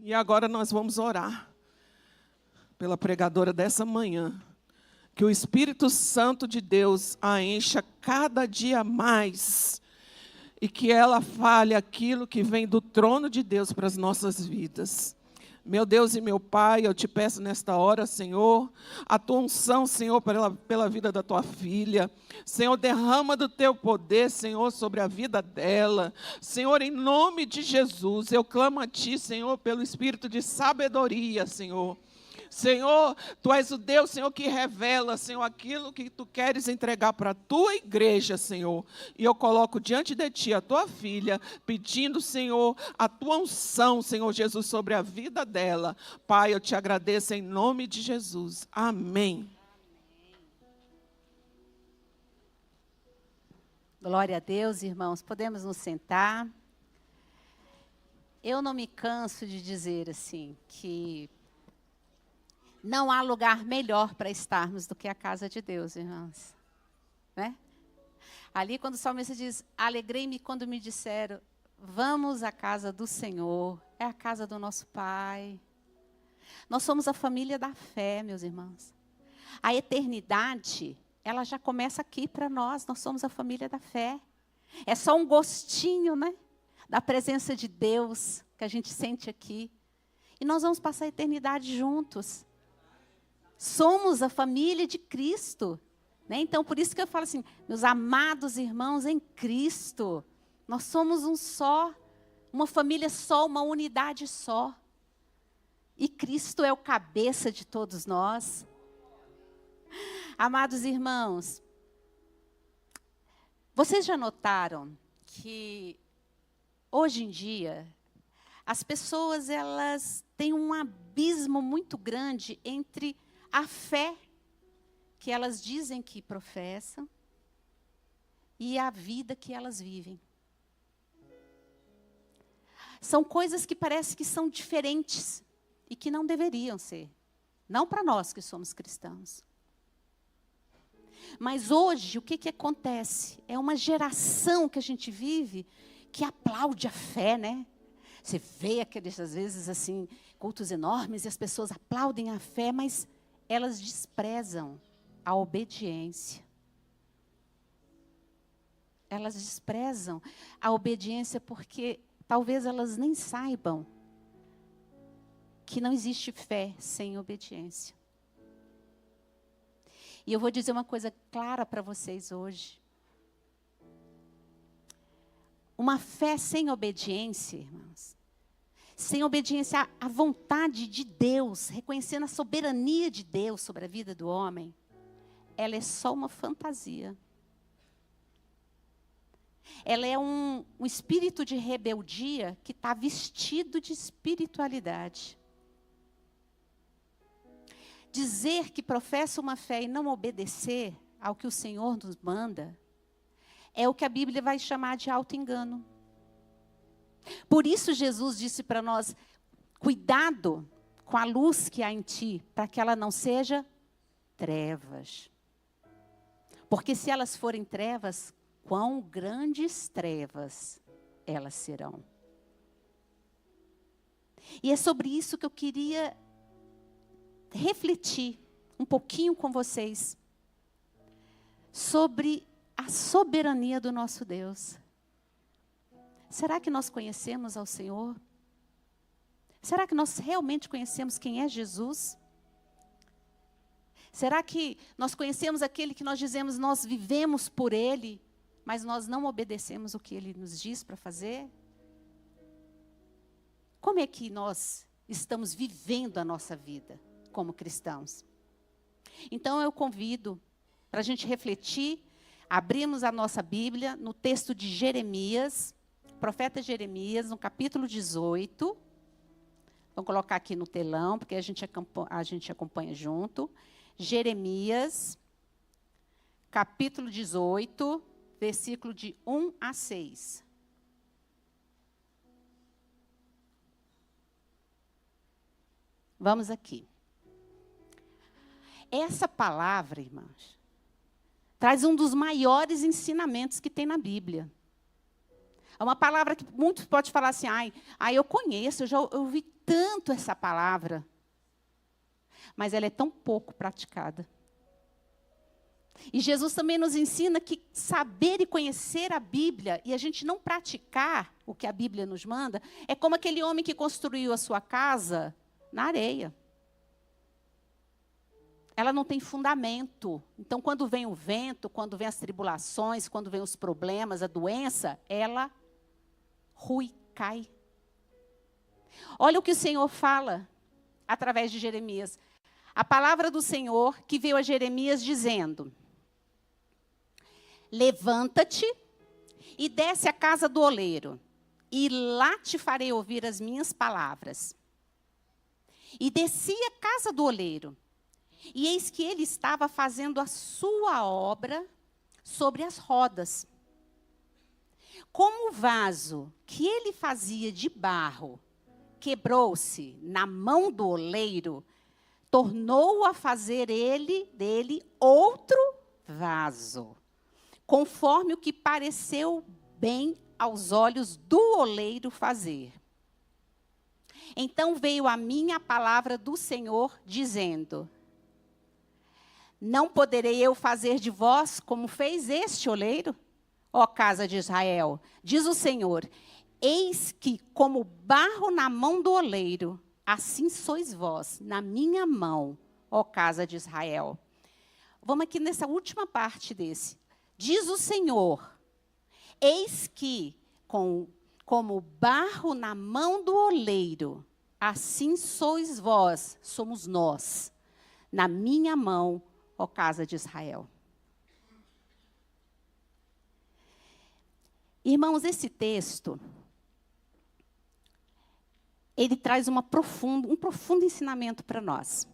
E agora nós vamos orar pela pregadora dessa manhã. Que o Espírito Santo de Deus a encha cada dia mais. E que ela fale aquilo que vem do trono de Deus para as nossas vidas. Meu Deus e meu Pai, eu te peço nesta hora, Senhor, a tua unção, Senhor, pela vida da tua filha. Senhor, derrama do teu poder, Senhor, sobre a vida dela. Senhor, em nome de Jesus, eu clamo a ti, Senhor, pelo espírito de sabedoria, Senhor. Senhor, Tu és o Deus, Senhor, que revela, Senhor, aquilo que Tu queres entregar para a Tua igreja, Senhor. E eu coloco diante de Ti a Tua filha, pedindo, Senhor, a Tua unção, Senhor Jesus, sobre a vida dela. Pai, eu Te agradeço em nome de Jesus. Amém. Glória a Deus, irmãos. Podemos nos sentar. Eu não me canso de dizer assim, que não há lugar melhor para estarmos do que a casa de Deus, irmãos. Né? Ali, quando o salmista diz, alegrei-me quando me disseram, vamos à casa do Senhor, é a casa do nosso Pai. Nós somos a família da fé, meus irmãos. A eternidade, ela já começa aqui para nós somos a família da fé. É só um gostinho, né, da presença de Deus que a gente sente aqui. E nós vamos passar a eternidade juntos. Somos a família de Cristo. Né? Então, por isso que eu falo assim, meus amados irmãos em Cristo, nós somos um só, uma família só, uma unidade só. E Cristo é o cabeça de todos nós. Amados irmãos, vocês já notaram que hoje em dia as pessoas elas têm um abismo muito grande entre a fé que elas dizem que professam e a vida que elas vivem. São coisas que parecem que são diferentes e que não deveriam ser. Não para nós que somos cristãos. Mas hoje, o que acontece? É uma geração que a gente vive que aplaude a fé, né? Você vê aqueles, às vezes, assim, cultos enormes e as pessoas aplaudem a fé, mas elas desprezam a obediência. Elas desprezam a obediência porque talvez elas nem saibam que não existe fé sem obediência. E eu vou dizer uma coisa clara para vocês hoje. Uma fé sem obediência, irmãos, sem obediência à vontade de Deus, reconhecendo a soberania de Deus sobre a vida do homem, ela é só uma fantasia. Ela é um espírito de rebeldia que está vestido de espiritualidade. Dizer que professa uma fé e não obedecer ao que o Senhor nos manda, é o que a Bíblia vai chamar de auto-engano. Por isso Jesus disse para nós, cuidado com a luz que há em ti, para que ela não seja trevas. Porque se elas forem trevas, quão grandes trevas elas serão. E é sobre isso que eu queria refletir um pouquinho com vocês. Sobre a soberania do nosso Deus. Será que nós conhecemos ao Senhor? Será que nós realmente conhecemos quem é Jesus? Será que nós conhecemos aquele que nós dizemos, nós vivemos por Ele, mas nós não obedecemos o que Ele nos diz para fazer? Como é que nós estamos vivendo a nossa vida como cristãos? Então eu convido para a gente refletir, abrimos a nossa Bíblia no texto de Jeremias, profeta Jeremias, no capítulo 18. Vamos colocar aqui no telão, porque a gente acompanha junto. Jeremias, capítulo 18, versículo de 1 a 6. Vamos aqui. Essa palavra, irmãos, traz um dos maiores ensinamentos que tem na Bíblia. É uma palavra que muitos podem falar assim, eu conheço, eu já ouvi tanto essa palavra. Mas ela é tão pouco praticada. E Jesus também nos ensina que saber e conhecer a Bíblia e a gente não praticar o que a Bíblia nos manda, é como aquele homem que construiu a sua casa na areia. Ela não tem fundamento. Então, quando vem o vento, quando vem as tribulações, quando vem os problemas, a doença, ela rui, cai. Olha o que o Senhor fala através de Jeremias. A palavra do Senhor que veio a Jeremias dizendo: levanta-te e desce à casa do oleiro, e lá te farei ouvir as minhas palavras. E desci à casa do oleiro, e eis que ele estava fazendo a sua obra sobre as rodas. Como o vaso que ele fazia de barro quebrou-se na mão do oleiro, tornou a fazer dele outro vaso, conforme o que pareceu bem aos olhos do oleiro fazer. Então veio a mim a palavra do Senhor, dizendo: não poderei eu fazer de vós como fez este oleiro, ó casa de Israel? Diz o Senhor: eis que, como barro na mão do oleiro, assim sois vós na minha mão, ó casa de Israel. Vamos aqui nessa última parte desse. Diz o Senhor: eis que, como barro na mão do oleiro, assim sois vós, somos nós, na minha mão, ó casa de Israel. Irmãos, esse texto, ele traz um profundo ensinamento para nós.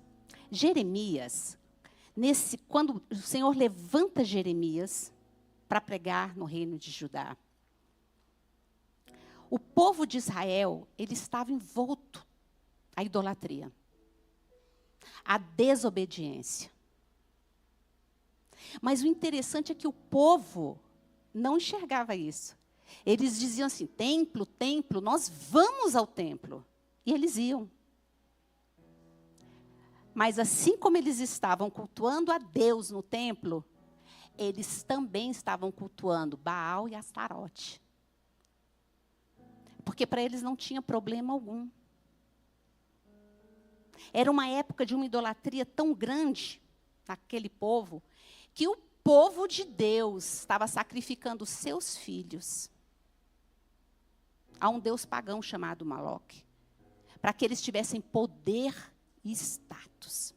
Jeremias, quando o Senhor levanta Jeremias para pregar no reino de Judá, o povo de Israel, ele estava envolto à idolatria, à desobediência. Mas o interessante é que o povo não enxergava isso. Eles diziam assim: templo, templo, nós vamos ao templo. E eles iam. Mas assim como eles estavam cultuando a Deus no templo, eles também estavam cultuando Baal e Astarote. Porque para eles não tinha problema algum. Era uma época de uma idolatria tão grande naquele povo, que o povo de Deus estava sacrificando seus filhos a um deus pagão chamado Moloque, para que eles tivessem poder e status.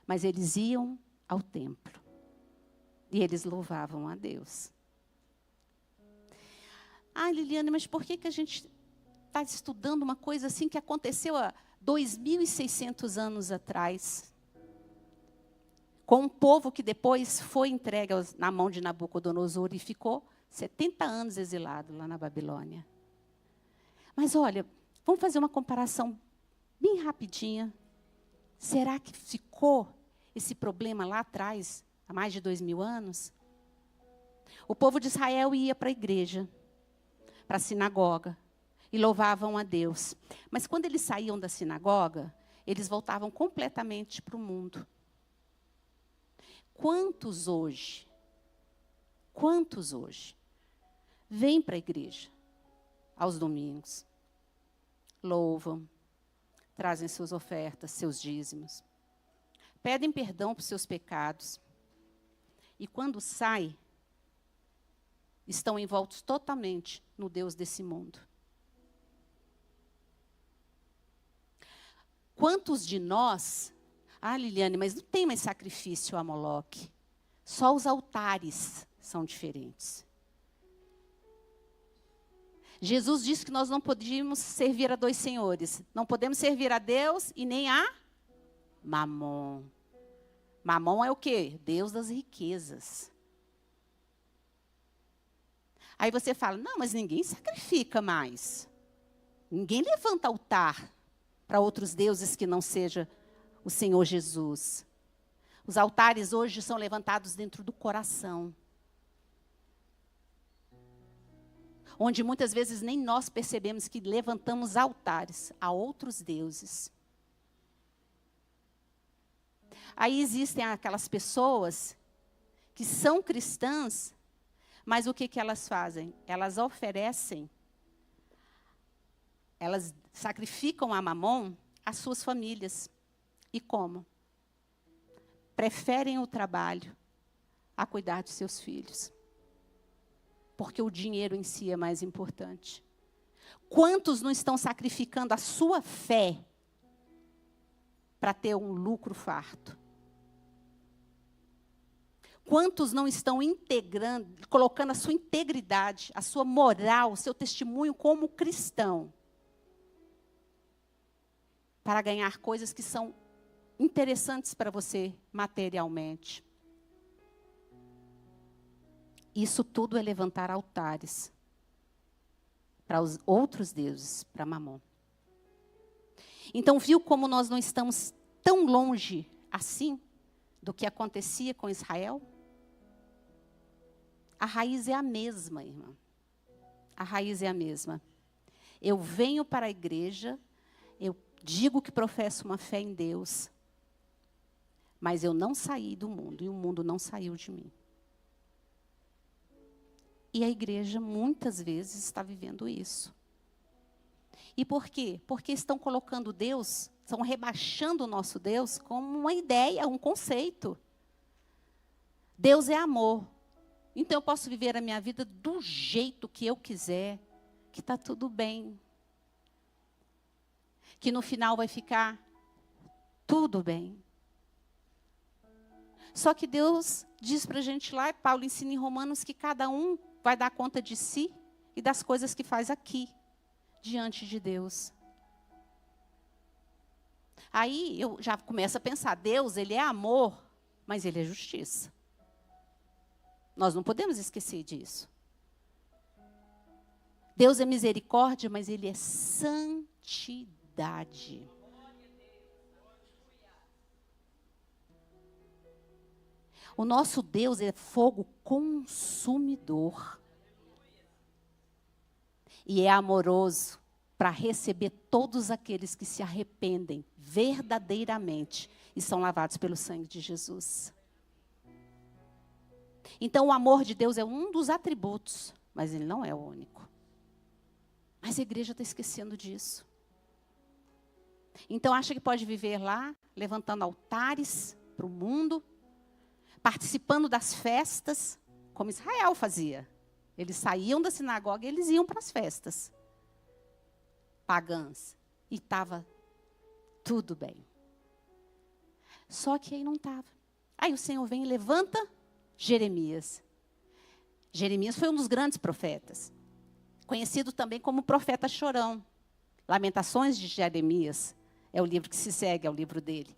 Mas eles iam ao templo e eles louvavam a Deus. Liliane, mas por que a gente está estudando uma coisa assim que aconteceu há 2.600 anos atrás? Com um povo que depois foi entregue na mão de Nabucodonosor e ficou 70 anos exilado lá na Babilônia. Mas olha, vamos fazer uma comparação bem rapidinha. Será que ficou esse problema lá atrás, há mais de 2.000 anos? O povo de Israel ia para a igreja, para a sinagoga, e louvavam a Deus. Mas quando eles saíam da sinagoga, eles voltavam completamente para o mundo. Quantos hoje vêm para a igreja aos domingos, louvam, trazem suas ofertas, seus dízimos, pedem perdão por seus pecados, e quando saem, estão envoltos totalmente no Deus desse mundo? Quantos de nós... Liliane, mas não tem mais sacrifício a Moloque. Só os altares são diferentes. Jesus disse que nós não podíamos servir a dois senhores. Não podemos servir a Deus e nem a Mamon. Mamon é o quê? Deus das riquezas. Aí você fala: não, mas ninguém sacrifica mais. Ninguém levanta altar para outros deuses que não seja o Senhor Jesus. Os altares hoje são levantados dentro do coração. onde muitas vezes nem nós percebemos que levantamos altares a outros deuses. Aí existem aquelas pessoas que são cristãs, mas o que elas fazem? Elas oferecem, elas sacrificam a Mamon às suas famílias. E como? Preferem o trabalho a cuidar de seus filhos. Porque o dinheiro em si é mais importante. Quantos não estão sacrificando a sua fé para ter um lucro farto? Quantos não estão integrando, colocando a sua integridade, a sua moral, o seu testemunho como cristão, para ganhar coisas que são interessantes para você materialmente? Isso tudo é levantar altares para os outros deuses, para Mamon. Então, viu como nós não estamos tão longe assim do que acontecia com Israel? A raiz é a mesma, irmã. A raiz é a mesma. Eu venho para a igreja, eu digo que professo uma fé em Deus, mas eu não saí do mundo e o mundo não saiu de mim. E a igreja muitas vezes está vivendo isso. E por quê? Porque estão colocando Deus, estão rebaixando o nosso Deus como uma ideia, um conceito. Deus é amor. Então eu posso viver a minha vida do jeito que eu quiser, que está tudo bem. Que no final vai ficar tudo bem. Só que Deus diz para a gente lá, e Paulo ensina em Romanos, que cada um vai dar conta de si e das coisas que faz aqui, diante de Deus. Aí eu já começo a pensar, Deus, Ele é amor, mas Ele é justiça. Nós não podemos esquecer disso. Deus é misericórdia, mas Ele é santidade. O nosso Deus é fogo consumidor. E é amoroso para receber todos aqueles que se arrependem verdadeiramente e são lavados pelo sangue de Jesus. Então, o amor de Deus é um dos atributos, mas ele não é o único. Mas a igreja está esquecendo disso. Então, acha que pode viver lá, levantando altares para o mundo, participando das festas, como Israel fazia. Eles saíam da sinagoga e eles iam para as festas pagãs. E estava tudo bem. Só que aí não estava. Aí o Senhor vem e levanta Jeremias. Jeremias foi um dos grandes profetas. Conhecido também como profeta chorão. Lamentações de Jeremias é o livro que se segue, é o livro dele.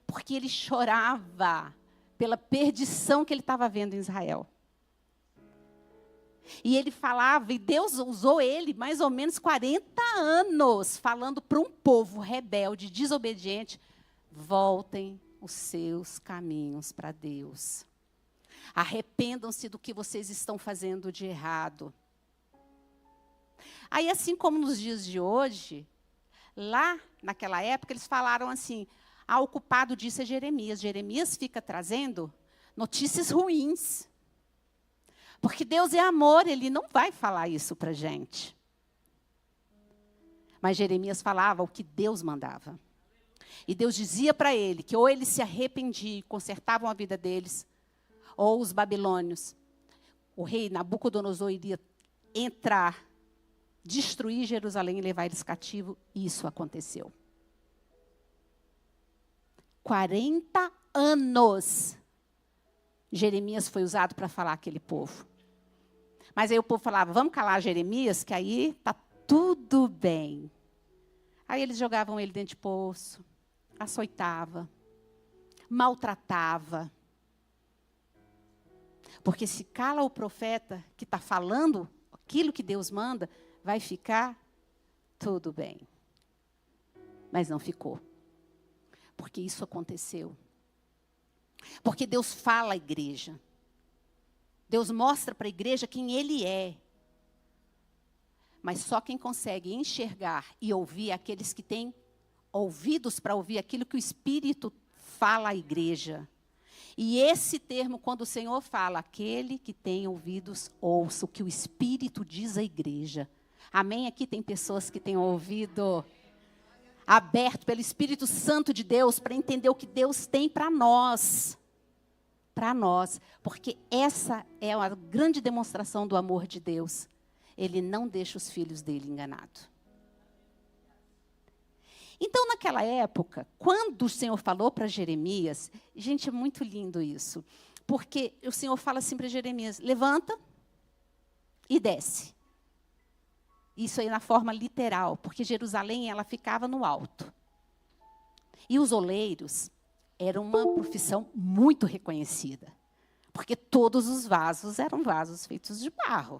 Porque ele chorava pela perdição que ele estava vendo em Israel. E ele falava, e Deus usou ele mais ou menos 40 anos, falando para um povo rebelde, desobediente, voltem os seus caminhos para Deus. Arrependam-se do que vocês estão fazendo de errado. Aí, assim como nos dias de hoje, lá naquela época, eles falaram assim, o culpado disso é Jeremias. Jeremias fica trazendo notícias ruins. Porque Deus é amor, Ele não vai falar isso para a gente. Mas Jeremias falava o que Deus mandava. E Deus dizia para ele que ou eles se arrependiam e consertavam a vida deles, ou os babilônios, o rei Nabucodonosor iria entrar, destruir Jerusalém e levar eles cativos. E isso aconteceu. 40 anos Jeremias foi usado para falar aquele povo. Mas aí o povo falava, vamos calar Jeremias, que aí está tudo bem. Aí eles jogavam ele dentro de poço, açoitava, maltratava. Porque se cala o profeta que está falando aquilo que Deus manda, vai ficar tudo bem. Mas não ficou. Porque isso aconteceu. Porque Deus fala à igreja. Deus mostra para a igreja quem Ele é. Mas só quem consegue enxergar e ouvir é aqueles que têm ouvidos para ouvir aquilo que o Espírito fala à igreja. E esse termo, quando o Senhor fala, aquele que tem ouvidos, ouça o que o Espírito diz à igreja. Amém? Aqui tem pessoas que têm ouvido aberto pelo Espírito Santo de Deus para entender o que Deus tem para nós. Para nós. Porque essa é a grande demonstração do amor de Deus. Ele não deixa os filhos dele enganados. Então, naquela época, quando o Senhor falou para Jeremias, gente, é muito lindo isso. Porque o Senhor fala assim para Jeremias, levanta e desce. Isso aí na forma literal, porque Jerusalém, ela ficava no alto. E os oleiros eram uma profissão muito reconhecida. Porque todos os vasos eram vasos feitos de barro.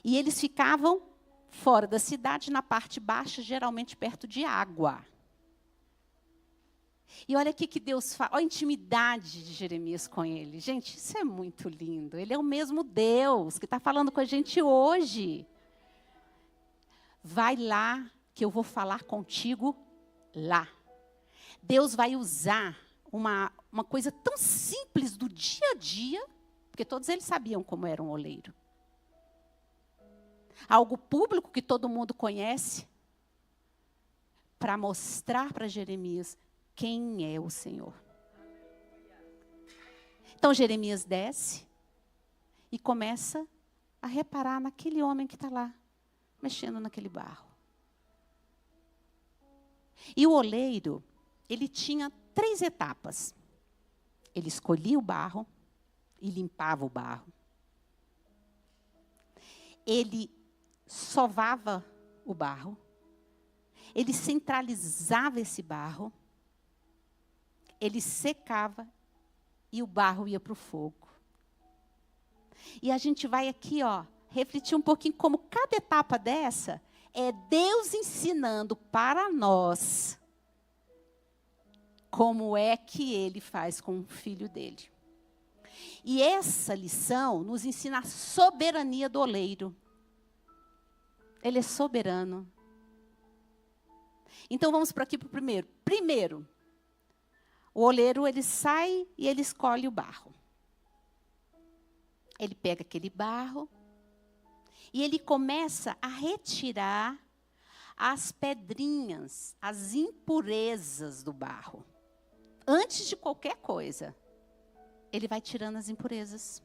E eles ficavam fora da cidade, na parte baixa, geralmente perto de água. E olha aqui que Deus fala, olha a intimidade de Jeremias com ele. Gente, isso é muito lindo. Ele é o mesmo Deus que está falando com a gente hoje. Vai lá, que eu vou falar contigo lá. Deus vai usar uma coisa tão simples do dia a dia, porque todos eles sabiam como era um oleiro. Algo público que todo mundo conhece, para mostrar para Jeremias quem é o Senhor. Então Jeremias desce e começa a reparar naquele homem que está lá, mexendo naquele barro. E o oleiro, ele tinha 3 etapas. Ele escolhia o barro e limpava o barro. Ele sovava o barro, ele centralizava esse barro, ele secava e o barro ia para o fogo. E a gente vai aqui, refletir um pouquinho como cada etapa dessa é Deus ensinando para nós como é que Ele faz com o filho dele. E essa lição nos ensina a soberania do oleiro. Ele é soberano. Então, vamos para aqui para o primeiro. Primeiro, o oleiro, ele sai e ele escolhe o barro. Ele pega aquele barro e ele começa a retirar as pedrinhas, as impurezas do barro. Antes de qualquer coisa, ele vai tirando as impurezas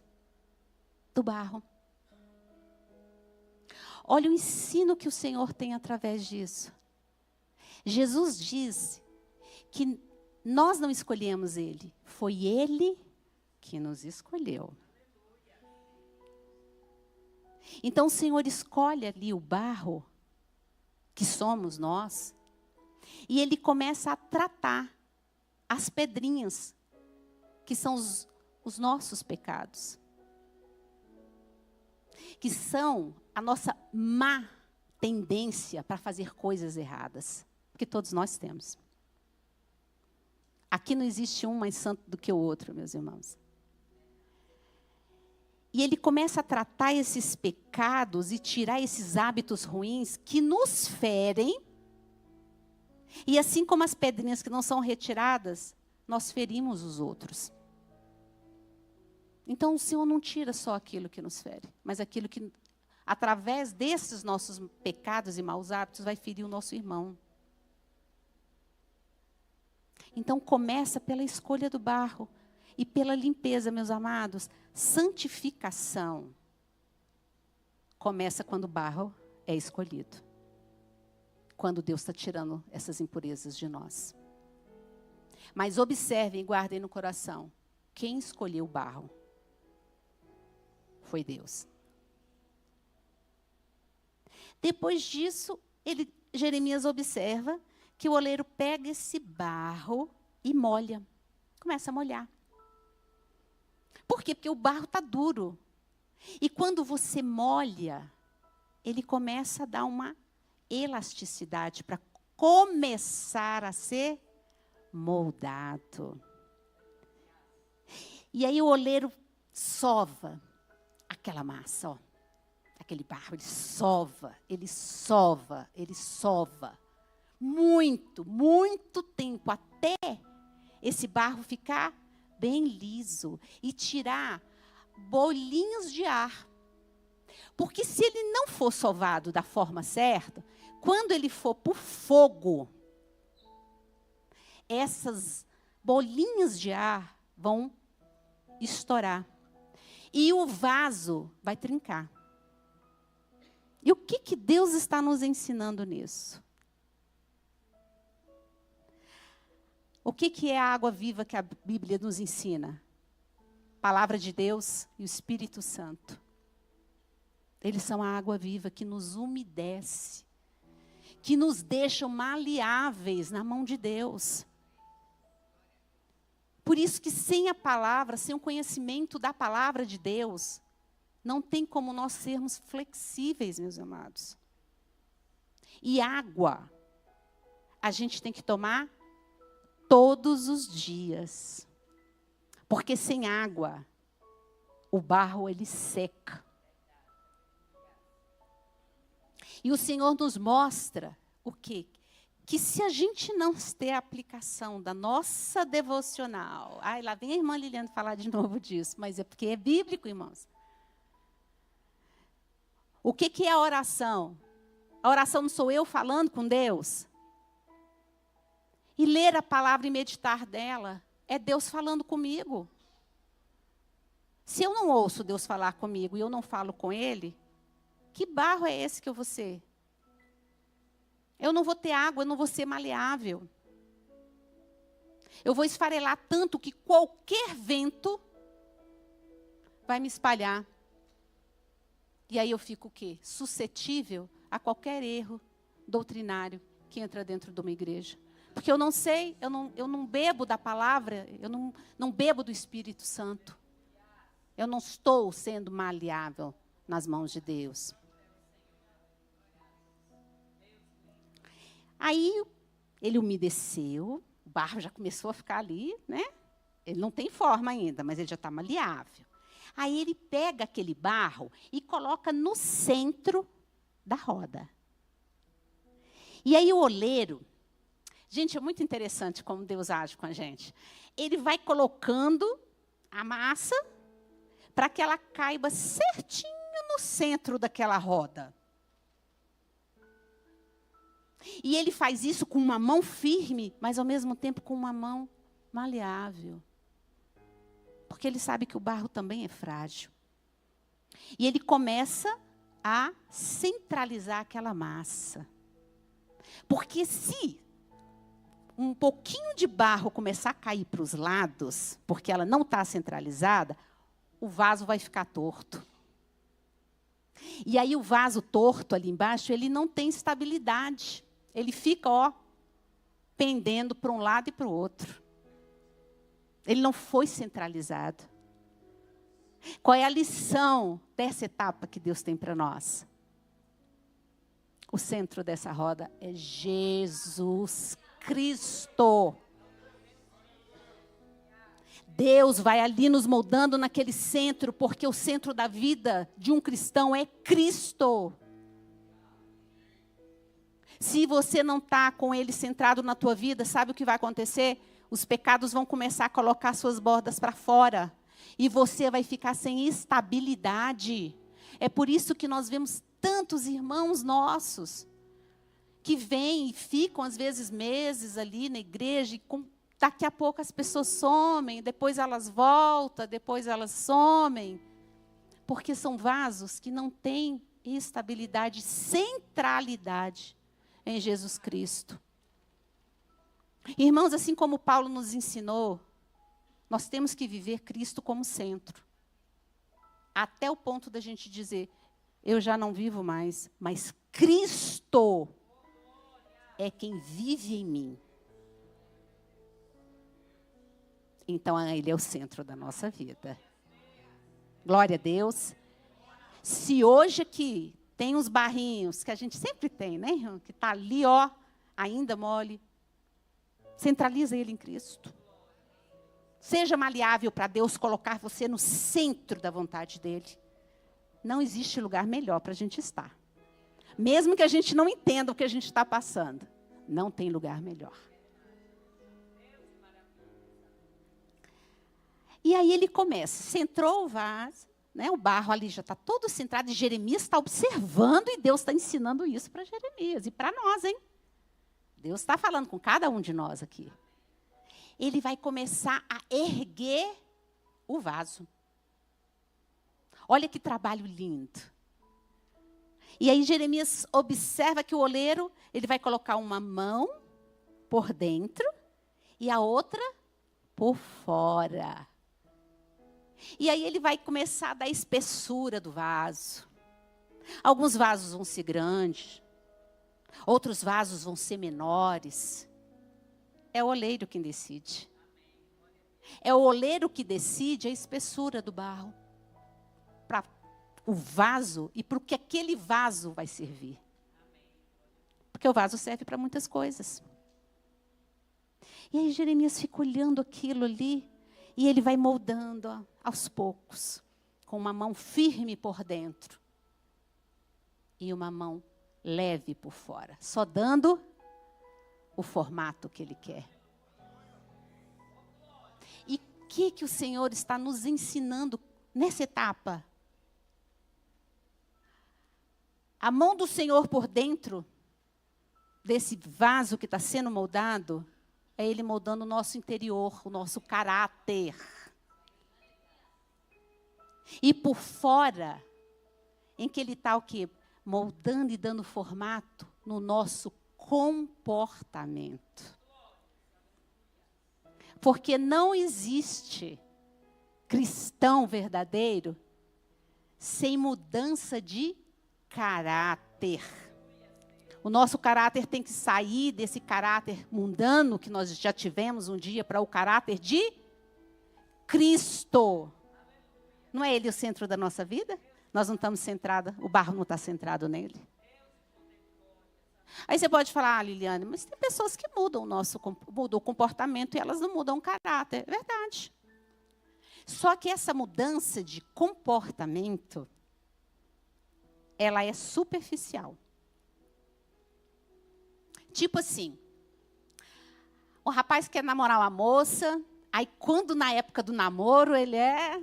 do barro. Olha o ensino que o Senhor tem através disso. Jesus diz que nós não escolhemos Ele. Foi Ele que nos escolheu. Então o Senhor escolhe ali o barro, que somos nós, e Ele começa a tratar as pedrinhas, que são os nossos pecados. Que são a nossa má tendência para fazer coisas erradas. Porque todos nós temos. Aqui não existe um mais santo do que o outro, meus irmãos. E ele começa a tratar esses pecados e tirar esses hábitos ruins que nos ferem. E assim como as pedrinhas que não são retiradas, nós ferimos os outros. Então o Senhor não tira só aquilo que nos fere, mas aquilo que, através desses nossos pecados e maus hábitos, vai ferir o nosso irmão. Então começa pela escolha do barro e pela limpeza, meus amados. Santificação começa quando o barro é escolhido. Quando Deus está tirando essas impurezas de nós. Mas observem e guardem no coração. Quem escolheu o barro? Foi Deus. Depois disso, Jeremias observa que o oleiro pega esse barro e molha. Começa a molhar. Por quê? Porque o barro está duro. E quando você molha, ele começa a dar uma elasticidade para começar a ser moldado. E aí o oleiro sova aquela massa, aquele barro, ele sova. Muito, muito tempo, até esse barro ficar bem liso e tirar bolinhos de ar. Porque se ele não for sovado da forma certa, quando ele for para o fogo, essas bolinhas de ar vão estourar. E o vaso vai trincar. E o que Deus está nos ensinando nisso? O que é a água viva que a Bíblia nos ensina? Palavra de Deus e o Espírito Santo. Eles são a água viva que nos umedece, que nos deixam maleáveis na mão de Deus. Por isso que sem a palavra, sem o conhecimento da palavra de Deus, não tem como nós sermos flexíveis, meus amados. E água, a gente tem que tomar todos os dias. Porque sem água, o barro ele seca. E o Senhor nos mostra o quê? Que se a gente não ter a aplicação da nossa devocional... Ai, lá vem a irmã Liliane falar de novo disso, mas é porque é bíblico, irmãos. O que é a oração? A oração não sou eu falando com Deus? E ler a palavra e meditar dela é Deus falando comigo. Se eu não ouço Deus falar comigo e eu não falo com Ele, que barro é esse que eu vou ser? Eu não vou ter água, eu não vou ser maleável. Eu vou esfarelar tanto que qualquer vento vai me espalhar. E aí eu fico o quê? Suscetível a qualquer erro doutrinário que entra dentro de uma igreja. Porque eu não sei, eu não bebo da palavra, eu não bebo do Espírito Santo. Eu não estou sendo maleável nas mãos de Deus. Aí ele umedeceu, o barro já começou a ficar ali, né? Ele não tem forma ainda, mas ele já está maleável. Aí ele pega aquele barro e coloca no centro da roda. E aí o oleiro, gente, é muito interessante como Deus age com a gente. Ele vai colocando a massa para que ela caiba certinho no centro daquela roda. E ele faz isso com uma mão firme, mas ao mesmo tempo com uma mão maleável. Porque ele sabe que o barro também é frágil. E ele começa a centralizar aquela massa. Porque se um pouquinho de barro começar a cair para os lados, porque ela não está centralizada, o vaso vai ficar torto. E aí o vaso torto ali embaixo, ele não tem estabilidade. Ele fica, pendendo para um lado e para o outro. Ele não foi centralizado. Qual é a lição dessa etapa que Deus tem para nós? O centro dessa roda é Jesus Cristo. Deus vai ali nos moldando naquele centro, porque o centro da vida de um cristão é Cristo. Se você não está com Ele centrado na tua vida, sabe o que vai acontecer? Os pecados vão começar a colocar suas bordas para fora. E você vai ficar sem estabilidade. É por isso que nós vemos tantos irmãos nossos que vêm e ficam, às vezes, meses ali na igreja. E daqui a pouco as pessoas somem, depois elas voltam, depois elas somem. Porque são vasos que não têm estabilidade, centralidade em Jesus Cristo. Irmãos, assim como Paulo nos ensinou, nós temos que viver Cristo como centro. Até o ponto da gente dizer, eu já não vivo mais, mas Cristo é quem vive em mim. Então, Ele é o centro da nossa vida. Glória a Deus. Se hoje aqui tem uns barrinhos, que a gente sempre tem, né, irmão? Que está ali, ainda mole. Centraliza ele em Cristo. Seja maleável para Deus colocar você no centro da vontade dEle. não existe lugar melhor para a gente estar. Mesmo que a gente não entenda o que a gente está passando, não tem lugar melhor. E aí ele começa, centrou o vaso, né, o barro ali já está todo centrado, e Jeremias está observando, e Deus está ensinando isso para Jeremias, e para nós, hein? Deus está falando com cada um de nós aqui. Ele vai começar a erguer o vaso. Olha que trabalho lindo. E aí Jeremias observa que o oleiro, ele vai colocar uma mão por dentro e a outra por fora. E aí ele vai começar a dar espessura do vaso. Alguns vasos vão ser grandes, outros vasos vão ser menores. É o oleiro quem decide. É o oleiro que decide a espessura do barro para o vaso e para o que aquele vaso vai servir. Porque o vaso serve para muitas coisas. E aí Jeremias fica olhando aquilo ali e ele vai moldando, ó, aos poucos, com uma mão firme por dentro e uma mão leve por fora, só dando o formato que ele quer. E o que o Senhor está nos ensinando nessa etapa? A mão do Senhor por dentro desse vaso que está sendo moldado, é Ele moldando o nosso interior, o nosso caráter. E por fora, em que Ele está o quê? Moldando e dando formato no nosso comportamento. Porque não existe cristão verdadeiro sem mudança de caráter. O nosso caráter tem que sair desse caráter mundano que nós já tivemos um dia para o caráter de Cristo. Não é Ele o centro da nossa vida? Nós não estamos centrados, o barro não está centrado nele. Aí você pode falar, Liliane, mas tem pessoas que mudam o comportamento e elas não mudam o caráter. É verdade. Só que essa mudança de comportamento, ela é superficial. Tipo assim, o rapaz quer namorar uma moça, aí quando na época do namoro ele é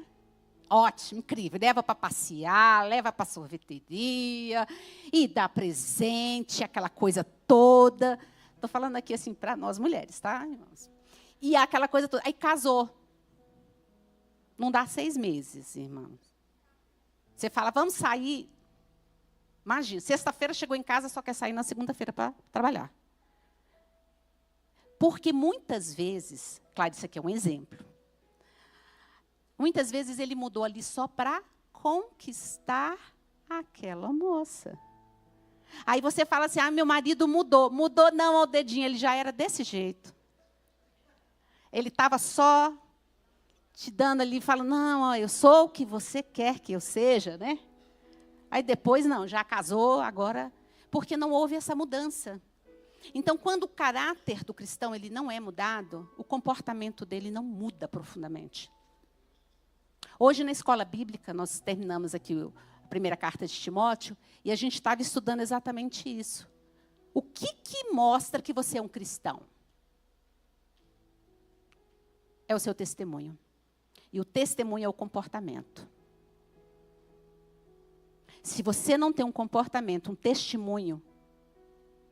ótimo, incrível, leva para passear, leva para sorveteria, e dá presente, aquela coisa toda. Estou falando aqui assim para nós mulheres, tá, irmãos? E aquela coisa toda. Aí casou. Não dá 6 meses, irmãos. Você fala, vamos sair. Imagina, sexta-feira chegou em casa, só quer sair na segunda-feira para trabalhar. Porque muitas vezes, claro, isso aqui é um exemplo. Muitas vezes ele mudou ali só para conquistar aquela moça. Aí você fala assim, meu marido mudou. Mudou não ao dedinho, ele já era desse jeito. Ele estava só te dando ali, falando, não, ó, eu sou o que você quer que eu seja, né? Aí depois, não, já casou, agora... Porque não houve essa mudança. Então, quando o caráter do cristão ele não é mudado, o comportamento dele não muda profundamente. Hoje, na escola bíblica, nós terminamos aqui a primeira carta de Timóteo, e a gente estava estudando exatamente isso. O que mostra que você é um cristão? É o seu testemunho. E o testemunho é o comportamento. Se você não tem um comportamento, um testemunho,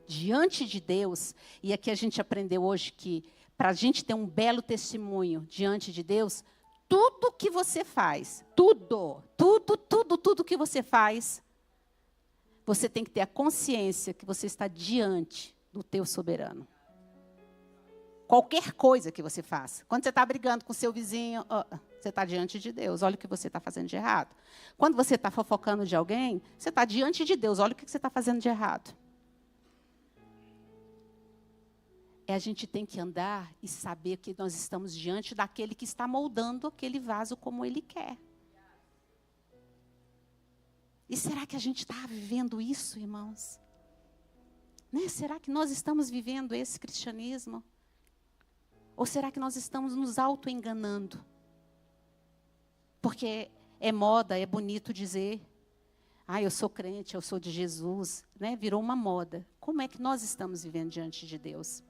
diante de Deus, e aqui a gente aprendeu hoje que, para a gente ter um belo testemunho diante de Deus, tudo que você faz, tudo que você faz, você tem que ter a consciência que você está diante do teu soberano. Qualquer coisa que você faça. Quando você está brigando com seu vizinho, você está diante de Deus, olha o que você está fazendo de errado. Quando você está fofocando de alguém, você está diante de Deus, olha o que você está fazendo de errado. A gente tem que andar e saber que nós estamos diante daquele que está moldando aquele vaso como ele quer. E será que a gente está vivendo isso, irmãos? Né? Será que nós estamos vivendo esse cristianismo? Ou será que nós estamos nos auto-enganando? Porque é moda, é bonito dizer Ah, eu sou crente, eu sou de Jesus, né? Virou uma moda. Como é que nós estamos vivendo diante de Deus?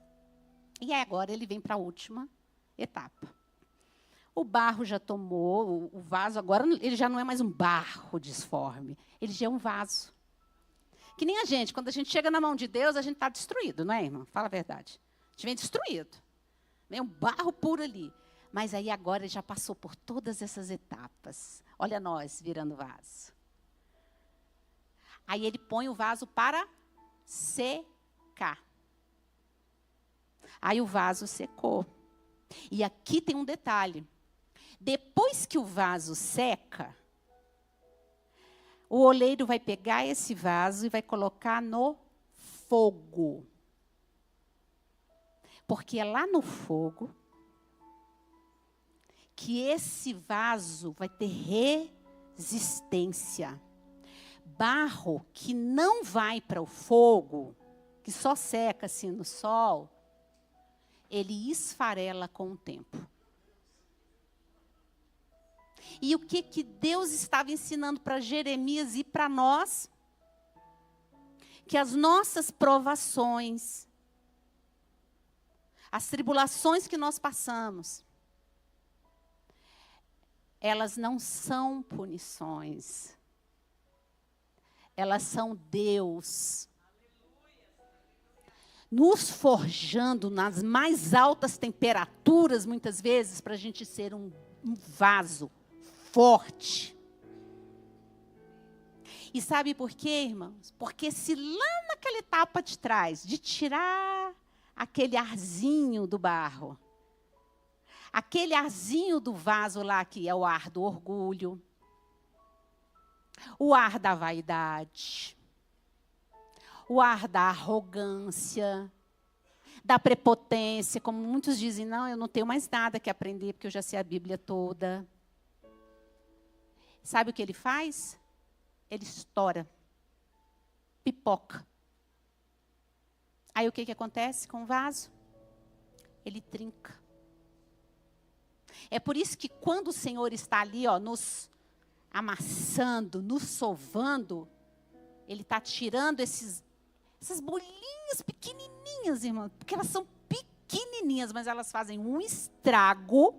E aí agora ele vem para a última etapa. O barro já tomou, o vaso agora ele já não é mais um barro disforme, ele já é um vaso. Que nem a gente, quando a gente chega na mão de Deus, a gente está destruído, não é, irmã? Fala a verdade. A gente vem destruído. Vem um barro puro ali. Mas aí agora ele já passou por todas essas etapas. Olha nós virando vaso. Aí ele põe o vaso para secar. Aí o vaso secou. E aqui tem um detalhe. Depois que o vaso seca, o oleiro vai pegar esse vaso e vai colocar no fogo. Porque é lá no fogo que esse vaso vai ter resistência. Barro que não vai para o fogo, que só seca assim no sol, ele esfarela com o tempo. E o que Deus estava ensinando para Jeremias e para nós? Que as nossas provações, as tribulações que nós passamos, elas não são punições. Elas são Deus nos forjando nas mais altas temperaturas, muitas vezes, para a gente ser um vaso forte. E sabe por quê, irmãos? Porque se lá naquela etapa de trás, de tirar aquele arzinho do barro, aquele arzinho do vaso lá, que é o ar do orgulho, o ar da vaidade, o ar da arrogância, da prepotência, como muitos dizem, não, eu não tenho mais nada que aprender, porque eu já sei a Bíblia toda. Sabe o que ele faz? Ele estoura, pipoca. Aí o que acontece com o vaso? Ele trinca. É por isso que quando o Senhor está ali, ó, nos amassando, nos sovando, Ele está tirando essas bolinhas pequenininhas, irmão, porque elas são pequenininhas, mas elas fazem um estrago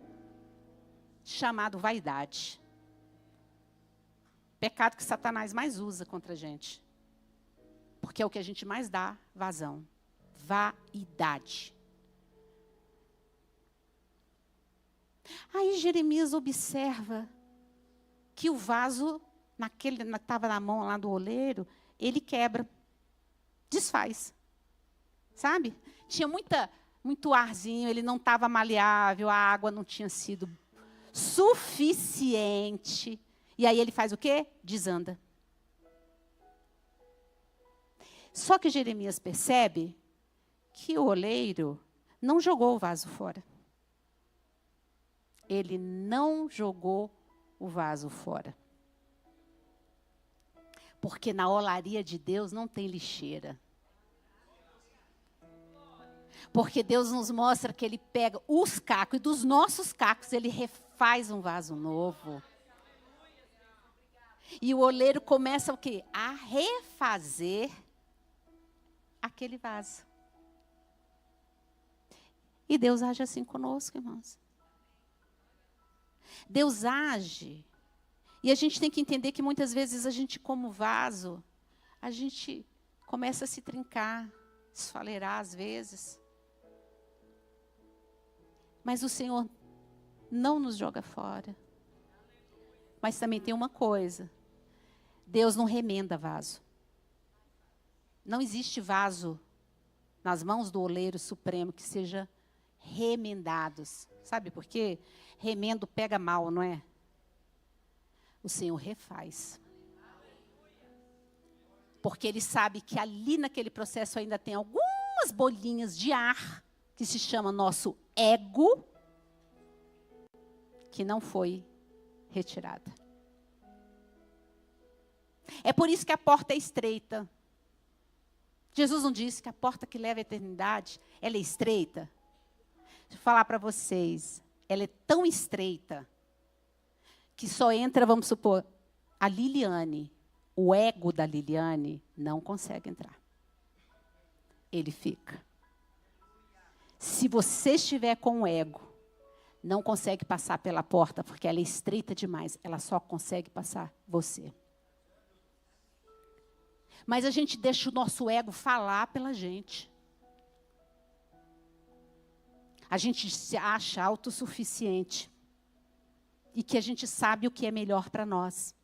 chamado vaidade. Pecado que Satanás mais usa contra a gente. Porque é o que a gente mais dá vazão. Vaidade. Aí Jeremias observa que o vaso, naquele que estava na mão lá do oleiro, ele quebra, desfaz. Sabe? Tinha muito arzinho, ele não estava maleável, a água não tinha sido suficiente. E aí ele faz o quê? Desanda. Só que Jeremias percebe que o oleiro não jogou o vaso fora. Ele não jogou o vaso fora. Porque na olaria de Deus não tem lixeira. Porque Deus nos mostra que Ele pega os cacos, e dos nossos cacos Ele refaz um vaso novo. E o oleiro começa o quê? A refazer aquele vaso. E Deus age assim conosco, irmãos. Deus age. E a gente tem que entender que muitas vezes a gente, como vaso, a gente começa a se trincar, esfaleirar às vezes. Mas o Senhor não nos joga fora. Mas também tem uma coisa. Deus não remenda vaso. Não existe vaso nas mãos do oleiro supremo que seja remendados. Sabe por quê? Remendo pega mal, não é? O Senhor refaz. Porque Ele sabe que ali naquele processo ainda tem algumas bolinhas de ar, que se chama nosso ego, que não foi retirada. É por isso que a porta é estreita. Jesus não disse que a porta que leva à eternidade, ela é estreita? Deixa eu falar para vocês, ela é tão estreita, que só entra, vamos supor, a Liliane, o ego da Liliane não consegue entrar. Ele fica. Se você estiver com o ego, não consegue passar pela porta, porque ela é estreita demais. Ela só consegue passar você. Mas a gente deixa o nosso ego falar pela gente. A gente se acha autossuficiente. E que a gente sabe o que é melhor para nós.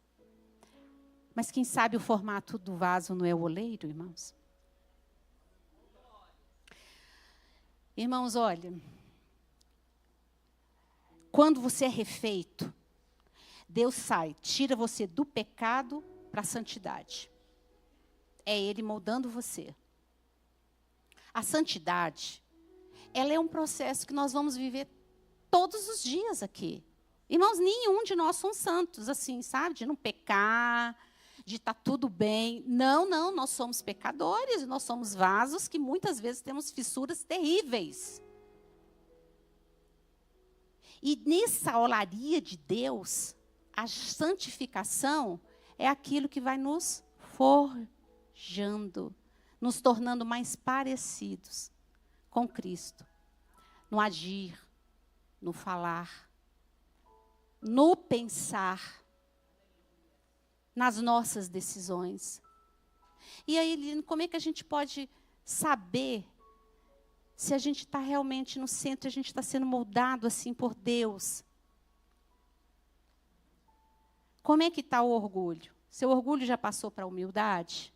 Mas quem sabe o formato do vaso não é o oleiro, irmãos? Irmãos, olha. Quando você é refeito, Deus tira você do pecado para a santidade. É Ele moldando você. A santidade, ela é um processo que nós vamos viver todos os dias aqui. Irmãos, nenhum de nós são santos, assim, sabe? De não pecar, de estar tudo bem. Não, nós somos pecadores, nós somos vasos que muitas vezes temos fissuras terríveis. E nessa olaria de Deus, a santificação é aquilo que vai nos forjando, nos tornando mais parecidos com Cristo. No agir, no falar, no pensar, nas nossas decisões. E aí, Liliane, como é que a gente pode saber se a gente está realmente no centro, a gente está sendo moldado assim por Deus? Como é que está o orgulho? Seu orgulho já passou para a humildade?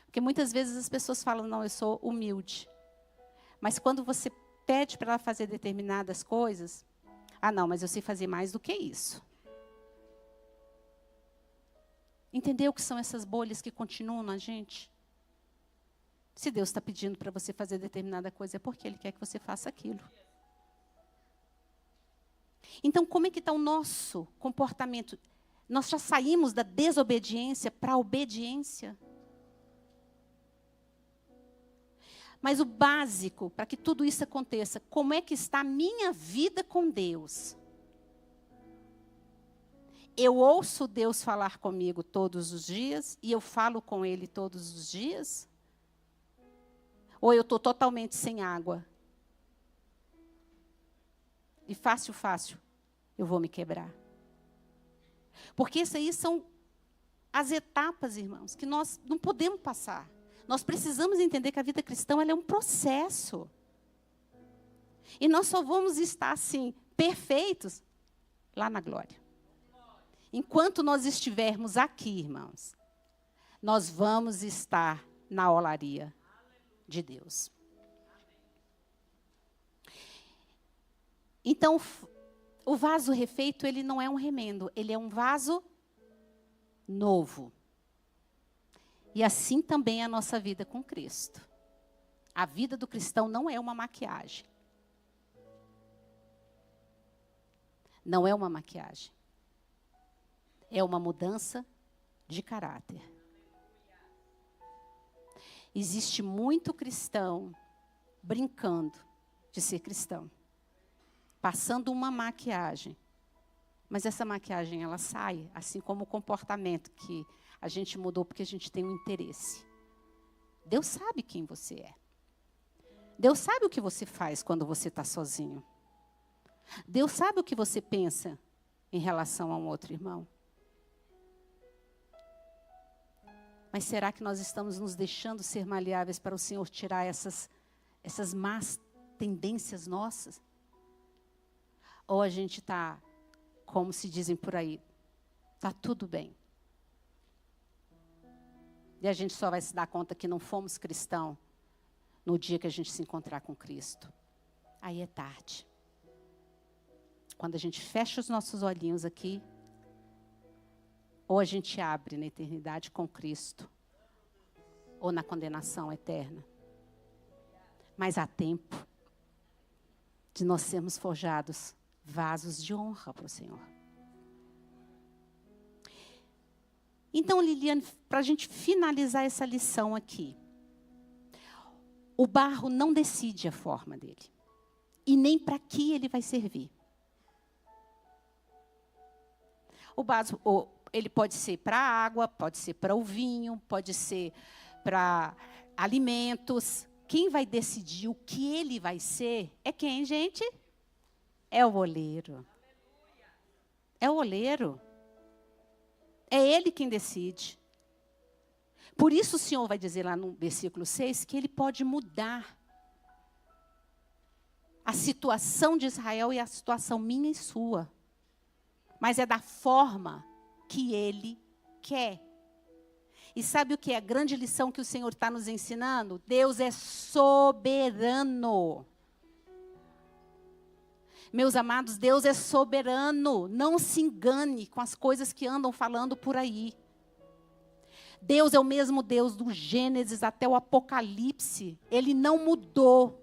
Porque muitas vezes as pessoas falam, não, eu sou humilde. Mas quando você pede para ela fazer determinadas coisas, não, mas eu sei fazer mais do que isso. Entendeu o que são essas bolhas que continuam na gente? Se Deus está pedindo para você fazer determinada coisa, é porque Ele quer que você faça aquilo. Então, como é que está o nosso comportamento? Nós já saímos da desobediência para a obediência. Mas o básico, para que tudo isso aconteça, como é que está a minha vida com Deus? Eu ouço Deus falar comigo todos os dias e eu falo com Ele todos os dias? Ou eu estou totalmente sem água? E fácil, eu vou me quebrar. Porque essas aí são as etapas, irmãos, que nós não podemos passar. Nós precisamos entender que a vida cristã ela é um processo. E nós só vamos estar, assim, perfeitos lá na glória. Enquanto nós estivermos aqui, irmãos, nós vamos estar na olaria de Deus. Então, o vaso refeito, ele não é um remendo, ele é um vaso novo. E assim também é a nossa vida com Cristo. A vida do cristão não é uma maquiagem. Não é uma maquiagem. É uma mudança de caráter. Existe muito cristão brincando de ser cristão. Passando uma maquiagem. Mas essa maquiagem, ela sai, assim como o comportamento que a gente mudou porque a gente tem um interesse. Deus sabe quem você é. Deus sabe o que você faz quando você está sozinho. Deus sabe o que você pensa em relação a um outro irmão. Mas será que nós estamos nos deixando ser maleáveis para o Senhor tirar essas más tendências nossas? Ou a gente está, como se dizem por aí, está tudo bem. E a gente só vai se dar conta que não fomos cristãos no dia que a gente se encontrar com Cristo. Aí é tarde. Quando a gente fecha os nossos olhinhos aqui, ou a gente abre na eternidade com Cristo, ou na condenação eterna. Mas há tempo de nós sermos forjados vasos de honra para o Senhor. Então, Liliane, para a gente finalizar essa lição aqui, o barro não decide a forma dele. E nem para que ele vai servir. Ele pode ser para água, pode ser para o vinho, pode ser para alimentos. Quem vai decidir o que ele vai ser é quem, gente? É o oleiro. É o oleiro. É ele quem decide. Por isso o Senhor vai dizer lá no versículo 6 que ele pode mudar a situação de Israel e a situação minha e sua. Mas é da forma que ele quer. E sabe o que é a grande lição que o Senhor está nos ensinando? Deus é soberano. Meus amados, Deus é soberano. Não se engane com as coisas que andam falando por aí. Deus é o mesmo Deus do Gênesis até o Apocalipse. Ele não mudou.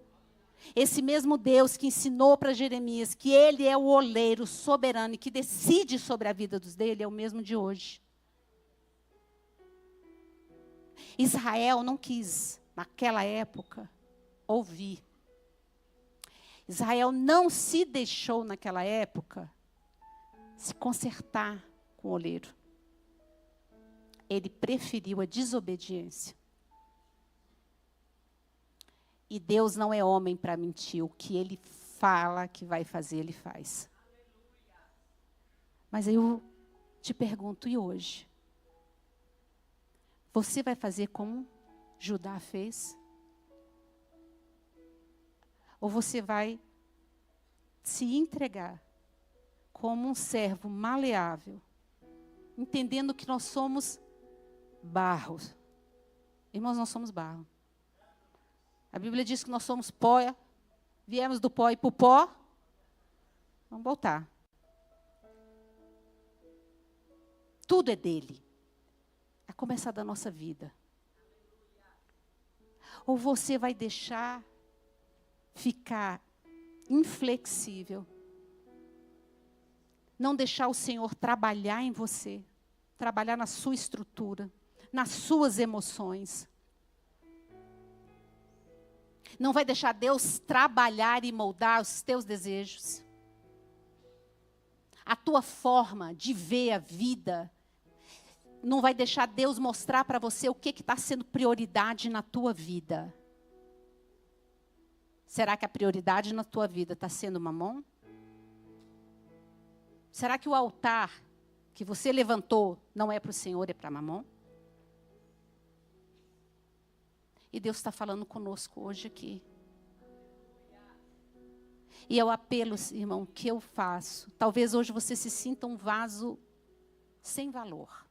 Esse mesmo Deus que ensinou para Jeremias que ele é o oleiro soberano e que decide sobre a vida dos dele, é o mesmo de hoje. Israel não quis, naquela época, ouvir. Israel não se deixou, naquela época, se consertar com o oleiro. Ele preferiu a desobediência. E Deus não é homem para mentir. O que ele fala que vai fazer, ele faz. Mas eu te pergunto, e hoje? Você vai fazer como Judá fez? Ou você vai se entregar como um servo maleável, entendendo que nós somos barro? Irmãos, nós somos barro. A Bíblia diz que nós somos pó, viemos do pó e para o pó, vamos voltar. Tudo é dele. A começar da nossa vida. Ou você vai deixar ficar inflexível, não deixar o Senhor trabalhar em você, trabalhar na sua estrutura, nas suas emoções. Não vai deixar Deus trabalhar e moldar os teus desejos. A tua forma de ver a vida. Não vai deixar Deus mostrar para você o que está sendo prioridade na tua vida. Será que a prioridade na tua vida está sendo mamon? Será que o altar que você levantou não é para o Senhor, é para mamon? E Deus está falando conosco hoje aqui. E é o apelo, irmão, que eu faço. Talvez hoje você se sinta um vaso sem valor.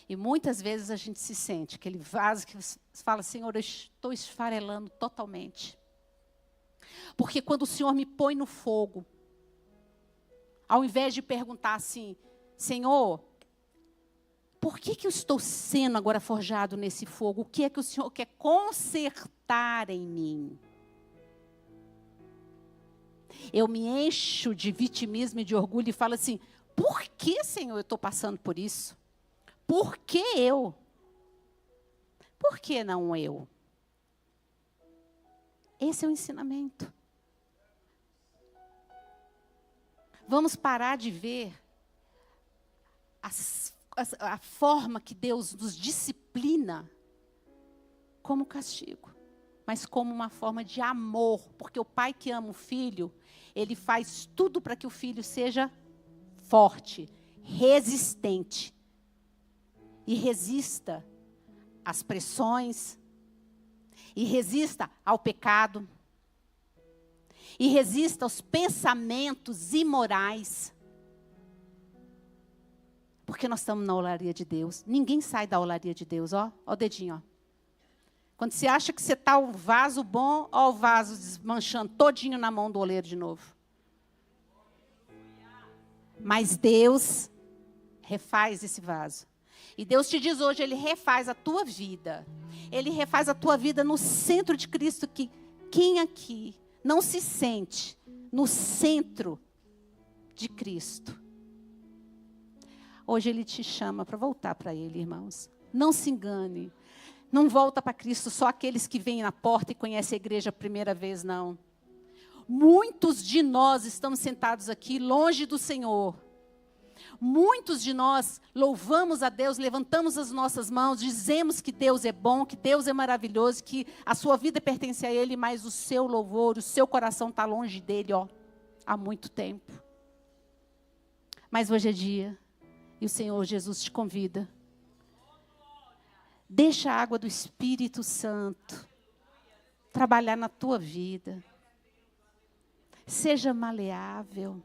E muitas vezes a gente se sente aquele vaso que você fala, Senhor, eu estou esfarelando totalmente. Porque quando o Senhor me põe no fogo, ao invés de perguntar assim, Senhor, por que eu estou sendo agora forjado nesse fogo? O que é que o Senhor quer consertar em mim? Eu me encho de vitimismo e de orgulho e falo assim, por que, Senhor, eu estou passando por isso? Por que eu? Por que não eu? Esse é o ensinamento. Vamos parar de ver a forma que Deus nos disciplina como castigo, mas como uma forma de amor, porque o pai que ama o filho, ele faz tudo para que o filho seja forte, resistente, e resista às pressões, e resista ao pecado, e resista aos pensamentos imorais. Porque nós estamos na olaria de Deus. Ninguém sai da olaria de Deus, ó o dedinho, ó. Quando você acha que você está o vaso bom, ó o vaso desmanchando todinho na mão do oleiro de novo. Mas Deus refaz esse vaso. E Deus te diz hoje, Ele refaz a tua vida. Ele refaz a tua vida no centro de Cristo, que quem aqui não se sente no centro de Cristo? Hoje Ele te chama para voltar para Ele, irmãos. Não se engane. Não volta para Cristo só aqueles que vêm na porta e conhecem a igreja a primeira vez, não. Muitos de nós estamos sentados aqui longe do Senhor. Muitos de nós louvamos a Deus, levantamos as nossas mãos, dizemos que Deus é bom, que Deus é maravilhoso, que a sua vida pertence a Ele, mas o seu louvor, o seu coração está longe dEle, há muito tempo. Mas hoje é dia, e o Senhor Jesus te convida. Deixa a água do Espírito Santo trabalhar na tua vida. Seja maleável.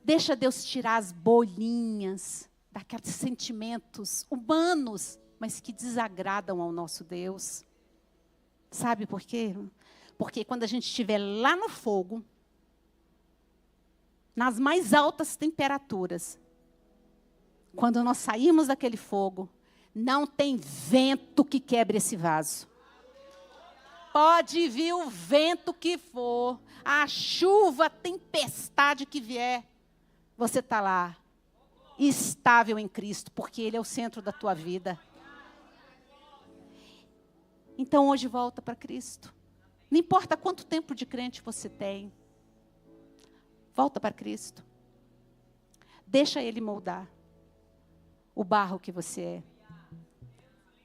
Deixa Deus tirar as bolinhas daqueles sentimentos humanos, mas que desagradam ao nosso Deus. Sabe por quê? Porque quando a gente estiver lá no fogo, nas mais altas temperaturas, quando nós sairmos daquele fogo, não tem vento que quebre esse vaso. Pode vir o vento que for, a chuva, a tempestade que vier, você está lá, estável em Cristo, porque Ele é o centro da tua vida. Então hoje volta para Cristo. Não importa quanto tempo de crente você tem. Volta para Cristo. Deixa Ele moldar o barro que você é.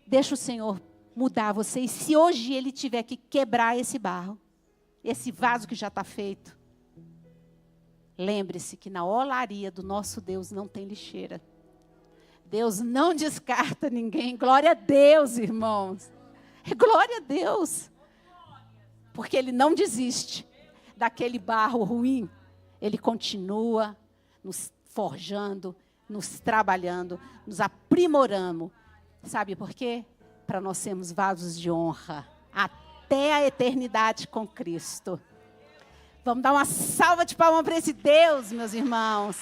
Deixa o Senhor mudar você. E se hoje Ele tiver que quebrar esse barro, esse vaso que já está feito, lembre-se que na olaria do nosso Deus não tem lixeira. Deus não descarta ninguém. Glória a Deus, irmãos. Glória a Deus. Porque Ele não desiste daquele barro ruim. Ele continua nos forjando, nos trabalhando, nos aprimorando. Sabe por quê? Para nós sermos vasos de honra até a eternidade com Cristo. Vamos dar uma salva de palmas para esse Deus, meus irmãos.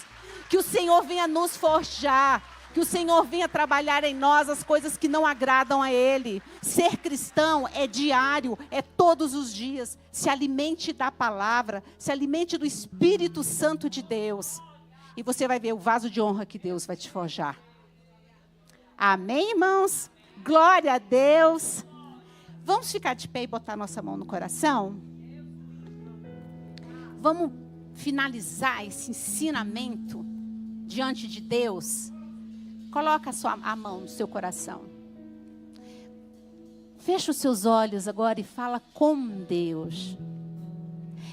Que o Senhor venha nos forjar. Que o Senhor venha trabalhar em nós as coisas que não agradam a Ele. Ser cristão é diário, é todos os dias. Se alimente da palavra, se alimente do Espírito Santo de Deus. E você vai ver o vaso de honra que Deus vai te forjar. Amém, irmãos? Glória a Deus. Vamos ficar de pé e botar nossa mão no coração? Vamos finalizar esse ensinamento diante de Deus. Coloca a mão no seu coração. Fecha os seus olhos agora e fala com Deus.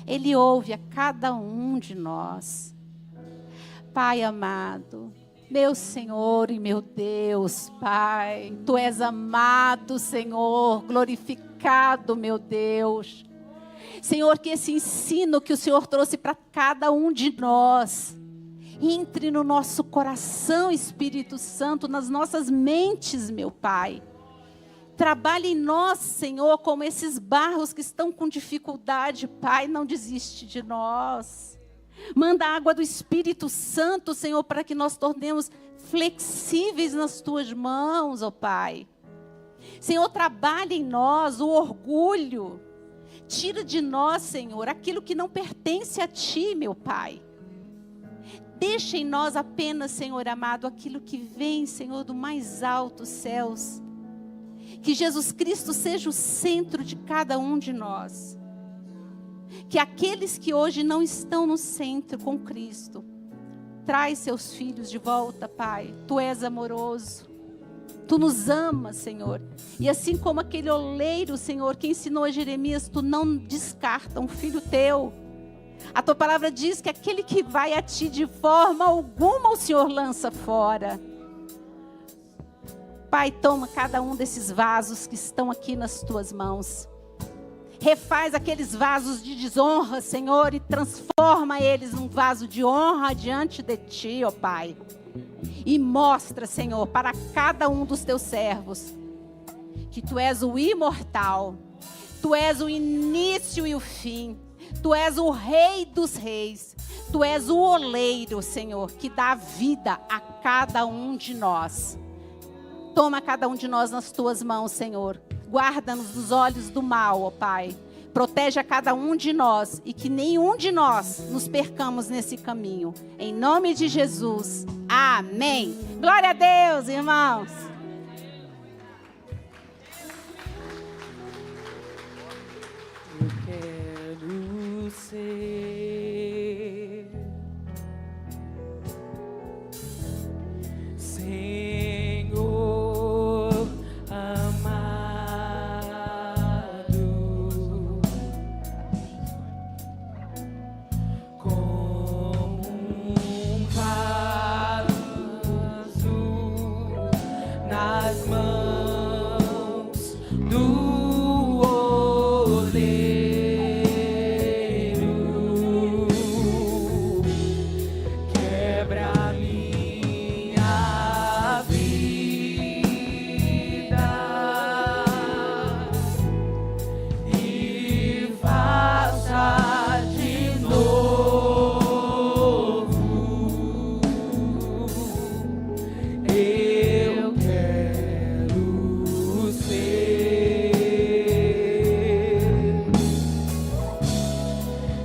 Ele ouve a cada um de nós. Pai amado, meu Senhor e meu Deus, Pai, Tu és amado, Senhor, glorificado, meu Deus. Senhor, que esse ensino que o Senhor trouxe para cada um de nós, entre no nosso coração, Espírito Santo, nas nossas mentes, meu Pai. Trabalhe em nós, Senhor, como esses barros que estão com dificuldade, Pai, não desiste de nós. Manda a água do Espírito Santo, Senhor, para que nós tornemos flexíveis nas Tuas mãos, ó Pai. Senhor, trabalhe em nós o orgulho. Tira de nós, Senhor, aquilo que não pertence a Ti, meu Pai. Deixa em nós apenas, Senhor amado, aquilo que vem, Senhor, do mais alto céus. Que Jesus Cristo seja o centro de cada um de nós. Que aqueles que hoje não estão no centro com Cristo, traz seus filhos de volta, Pai. Tu és amoroso. Tu nos amas, Senhor. E assim como aquele oleiro, Senhor, que ensinou a Jeremias, Tu não descarta um filho Teu. A Tua palavra diz que aquele que vai a Ti de forma alguma o Senhor lança fora. Pai, toma cada um desses vasos que estão aqui nas Tuas mãos. Refaz aqueles vasos de desonra, Senhor, e transforma eles num vaso de honra diante de Ti, ó Pai. E mostra, Senhor, para cada um dos Teus servos, que Tu és o imortal, Tu és o início e o fim, Tu és o Rei dos reis, Tu és o oleiro, Senhor, que dá vida a cada um de nós. Toma cada um de nós nas Tuas mãos, Senhor. Guarda-nos dos olhos do mal, ó Pai. Protege a cada um de nós e que nenhum de nós nos percamos nesse caminho. Em nome de Jesus. Amém. Glória a Deus, irmãos. Eu quero ser do oleiro, quebra minha vida e faça de novo. Eu quero ser.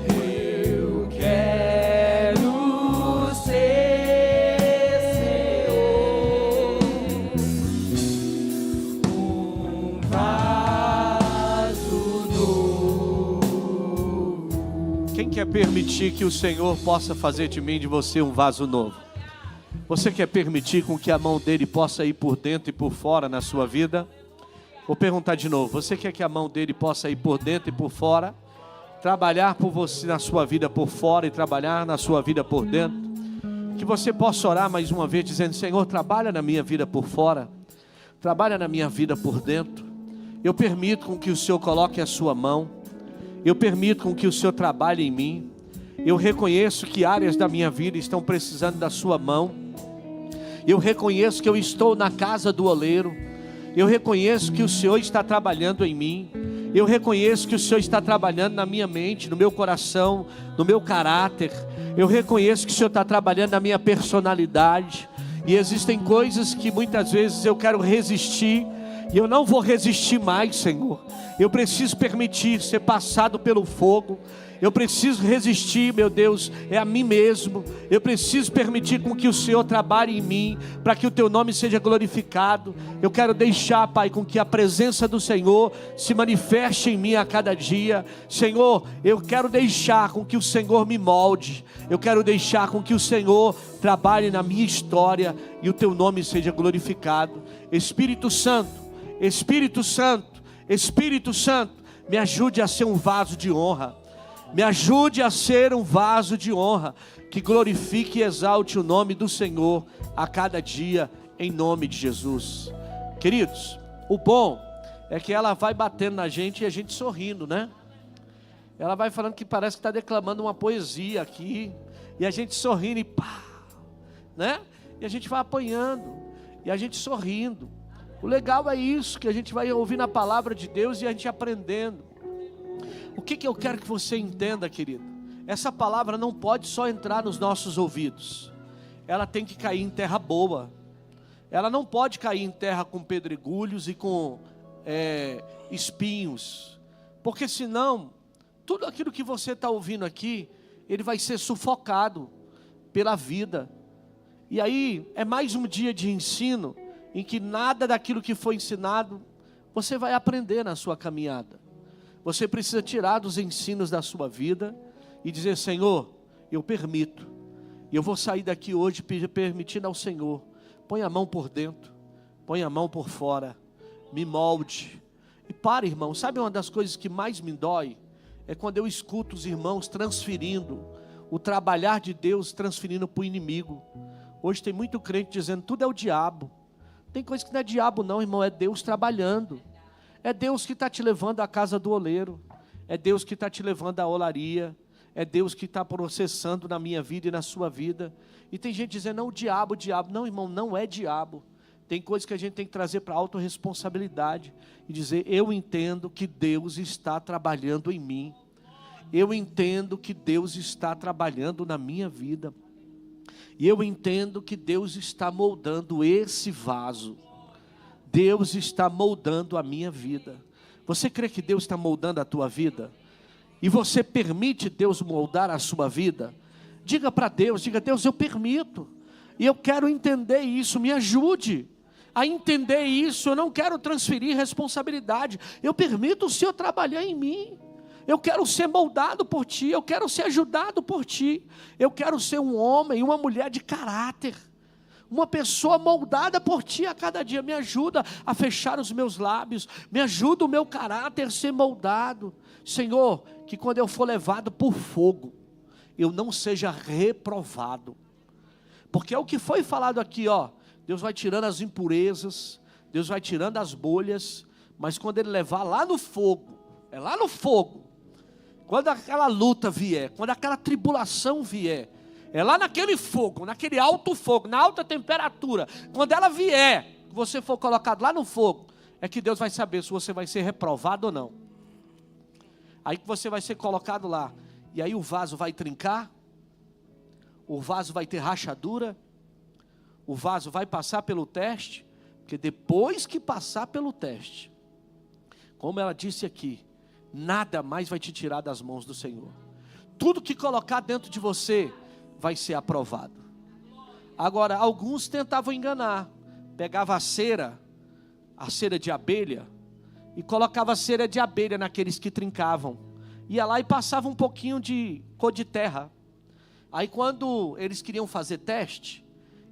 Eu quero ser, Senhor, um vaso novo. Quem quer permitir que o Senhor possa fazer de mim e de você um vaso novo? Você quer permitir com que a mão dele possa ir por dentro e por fora na sua vida? Vou perguntar de novo. Você quer que a mão dele possa ir por dentro e por fora? Trabalhar por você na sua vida por fora e trabalhar na sua vida por dentro? Que você possa orar mais uma vez dizendo: Senhor, trabalha na minha vida por fora, trabalha na minha vida por dentro. Eu permito com que o Senhor coloque a sua mão. Eu permito com que o Senhor trabalhe em mim. Eu reconheço que áreas da minha vida estão precisando da sua mão. Eu reconheço que eu estou na casa do oleiro. Eu reconheço que o Senhor está trabalhando em mim. Eu reconheço que o Senhor está trabalhando na minha mente, no meu coração, no meu caráter. Eu reconheço que o Senhor está trabalhando na minha personalidade. E existem coisas que muitas vezes eu quero resistir, e eu não vou resistir mais, Senhor. Eu preciso permitir ser passado pelo fogo. Eu preciso resistir, meu Deus, é a mim mesmo. Eu preciso permitir com que o Senhor trabalhe em mim, para que o Teu nome seja glorificado. Eu quero deixar, Pai, com que a presença do Senhor se manifeste em mim a cada dia. Senhor, eu quero deixar com que o Senhor me molde. Eu quero deixar com que o Senhor trabalhe na minha história e o Teu nome seja glorificado. Espírito Santo, Espírito Santo, Espírito Santo, me ajude a ser um vaso de honra. Me ajude a ser um vaso de honra, que glorifique e exalte o nome do Senhor a cada dia, em nome de Jesus. Queridos, o bom é que ela vai batendo na gente e a gente sorrindo, né? Ela vai falando que parece que está declamando uma poesia aqui, e a gente sorrindo e pá, né? E a gente vai apanhando, e a gente sorrindo. O legal é isso, que a gente vai ouvindo a palavra de Deus e a gente aprendendo. O que eu quero que você entenda, querido? Essa palavra não pode só entrar nos nossos ouvidos. Ela tem que cair em terra boa. Ela não pode cair em terra com pedregulhos e com espinhos. Porque senão, tudo aquilo que você está ouvindo aqui, ele vai ser sufocado pela vida. E aí, é mais um dia de ensino, em que nada daquilo que foi ensinado, você vai aprender na sua caminhada. Você precisa tirar dos ensinos da sua vida e dizer: Senhor, eu permito. E eu vou sair daqui hoje permitindo ao Senhor. Põe a mão por dentro, põe a mão por fora, me molde. E para, irmão, sabe uma das coisas que mais me dói? É quando eu escuto os irmãos transferindo o trabalhar de Deus, transferindo para o inimigo. Hoje tem muito crente dizendo: tudo é o diabo. Tem coisa que não é diabo não, irmão, é Deus trabalhando. É Deus que está te levando à casa do oleiro. É Deus que está te levando à olaria. É Deus que está processando na minha vida e na sua vida. E tem gente dizendo: não, o diabo, o diabo. Não, irmão, não é diabo. Tem coisas que a gente tem que trazer para a autorresponsabilidade. E dizer: eu entendo que Deus está trabalhando em mim. Eu entendo que Deus está trabalhando na minha vida. E eu entendo que Deus está moldando esse vaso. Deus está moldando a minha vida. Você crê que Deus está moldando a tua vida? E você permite Deus moldar a sua vida? Diga para Deus, diga: Deus, eu permito. E eu quero entender isso, me ajude a entender isso. Eu não quero transferir responsabilidade. Eu permito o Senhor trabalhar em mim. Eu quero ser moldado por Ti, eu quero ser ajudado por Ti. Eu quero ser um homem, uma mulher de caráter. Uma pessoa moldada por Ti a cada dia. Me ajuda a fechar os meus lábios. Me ajuda o meu caráter a ser moldado. Senhor, que quando eu for levado por fogo, eu não seja reprovado. Porque é o que foi falado aqui, ó. Deus vai tirando as impurezas, Deus vai tirando as bolhas, Mas quando ele levar lá no fogo, é lá no fogo, quando aquela luta vier, quando aquela tribulação vier, é lá naquele fogo, naquele alto fogo, na alta temperatura, quando ela vier, você for colocado lá no fogo, é que Deus vai saber se você vai ser reprovado ou não. Aí que você vai ser colocado lá, e aí o vaso vai trincar, o vaso vai ter rachadura, o vaso vai passar pelo teste, porque depois que passar pelo teste, como ela disse aqui, nada mais vai te tirar das mãos do Senhor. Tudo que colocar dentro de você vai ser aprovado. Agora, alguns tentavam enganar, pegava a cera de abelha, e colocava a cera de abelha naqueles que trincavam, ia lá e passava um pouquinho de cor de terra. Aí quando eles queriam fazer teste,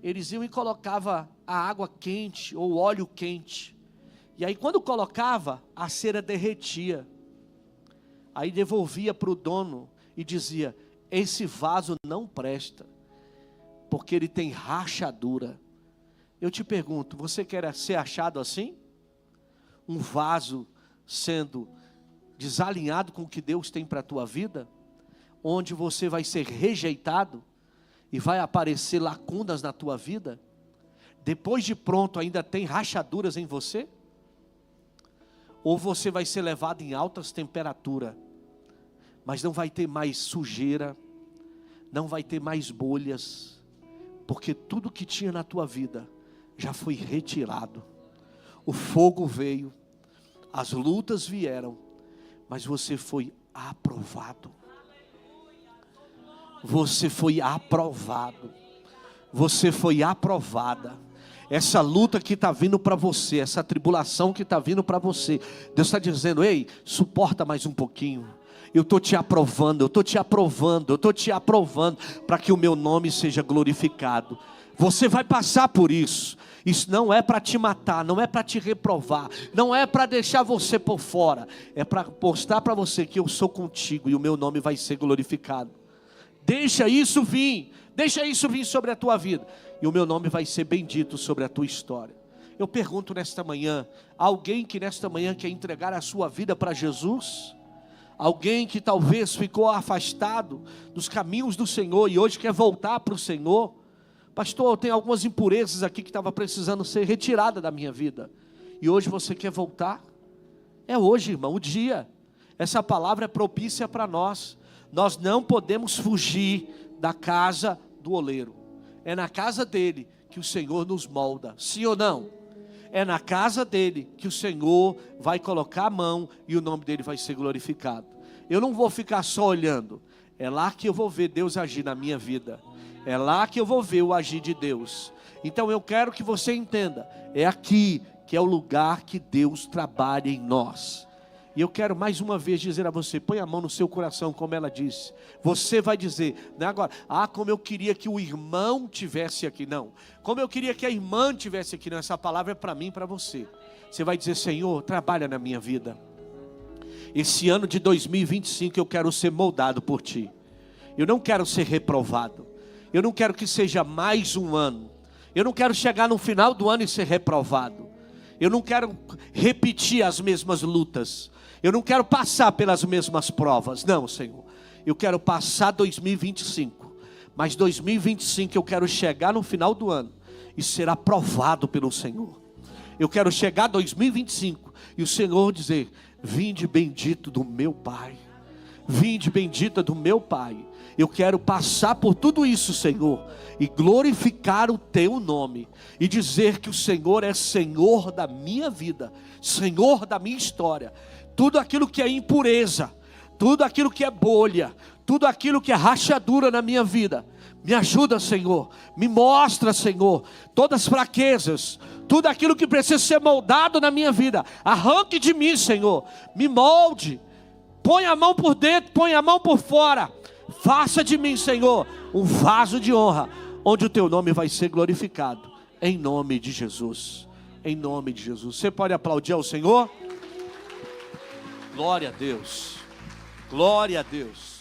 eles iam e colocavam a água quente ou o óleo quente, e aí quando colocava, a cera derretia. Aí devolvia para o dono e dizia: esse vaso não presta, porque ele tem rachadura. Eu te pergunto, você quer ser achado assim? Um vaso sendo desalinhado com o que Deus tem para a tua vida? Onde você vai ser rejeitado e vai aparecer lacunas na tua vida? Depois de pronto ainda tem rachaduras em você? Ou você vai ser levado em altas temperaturas, mas não vai ter mais sujeira, não vai ter mais bolhas, porque tudo que tinha na tua vida já foi retirado. O fogo veio, as lutas vieram, mas você foi aprovado. Você foi aprovado. Você foi aprovada. Essa luta que está vindo para você, essa tribulação que está vindo para você, Deus está dizendo: ei, suporta mais um pouquinho. Eu estou te aprovando, eu estou te aprovando, eu estou te aprovando, para que o meu nome seja glorificado. Você vai passar por isso. Isso não é para te matar, não é para te reprovar, não é para deixar você por fora. É para mostrar para você que eu sou contigo e o meu nome vai ser glorificado. Deixa isso vir sobre a tua vida, e o meu nome vai ser bendito sobre a tua história. Eu pergunto nesta manhã, alguém que nesta manhã quer entregar a sua vida para Jesus? Alguém que talvez ficou afastado dos caminhos do Senhor e hoje quer voltar para o Senhor? Pastor, eu tenho algumas impurezas aqui que estava precisando ser retirada da minha vida, e hoje você quer voltar? É hoje, irmão, o dia. Essa palavra é propícia para nós. Nós não podemos fugir da casa do oleiro. É na casa dele que o Senhor nos molda, sim ou não? É na casa dele que o Senhor vai colocar a mão e o nome dele vai ser glorificado. Eu não vou ficar só olhando, é lá que eu vou ver Deus agir na minha vida. É lá que eu vou ver o agir de Deus. Então eu quero que você entenda, é aqui que é o lugar que Deus trabalha em nós. E eu quero mais uma vez dizer a você, põe a mão no seu coração, como ela disse. Você vai dizer, não é agora, como eu queria que o irmão tivesse aqui. Não, como eu queria que a irmã tivesse aqui. Não, essa palavra é para mim e para você. Você vai dizer: Senhor, trabalha na minha vida. Esse ano de 2025 eu quero ser moldado por Ti. Eu não quero ser reprovado. Eu não quero que seja mais um ano. Eu não quero chegar no final do ano e ser reprovado. Eu não quero repetir as mesmas lutas. Eu não quero passar pelas mesmas provas. Não, Senhor. Eu quero passar 2025. Mas 2025 eu quero chegar no final do ano e ser aprovado pelo Senhor. Eu quero chegar 2025 e o Senhor dizer: vinde bendito do meu Pai. Vinde bendita do meu Pai. Eu quero passar por tudo isso, Senhor, e glorificar o Teu nome, e dizer que o Senhor é Senhor da minha vida, Senhor da minha história. Tudo aquilo que é impureza, tudo aquilo que é bolha, tudo aquilo que é rachadura na minha vida, me ajuda, Senhor, me mostra, Senhor, todas as fraquezas, tudo aquilo que precisa ser moldado na minha vida, arranque de mim, Senhor, me molde, põe a mão por dentro, põe a mão por fora. Faça de mim, Senhor, um vaso de honra, onde o Teu nome vai ser glorificado, em nome de Jesus, em nome de Jesus. Você pode aplaudir ao Senhor? Glória a Deus, glória a Deus.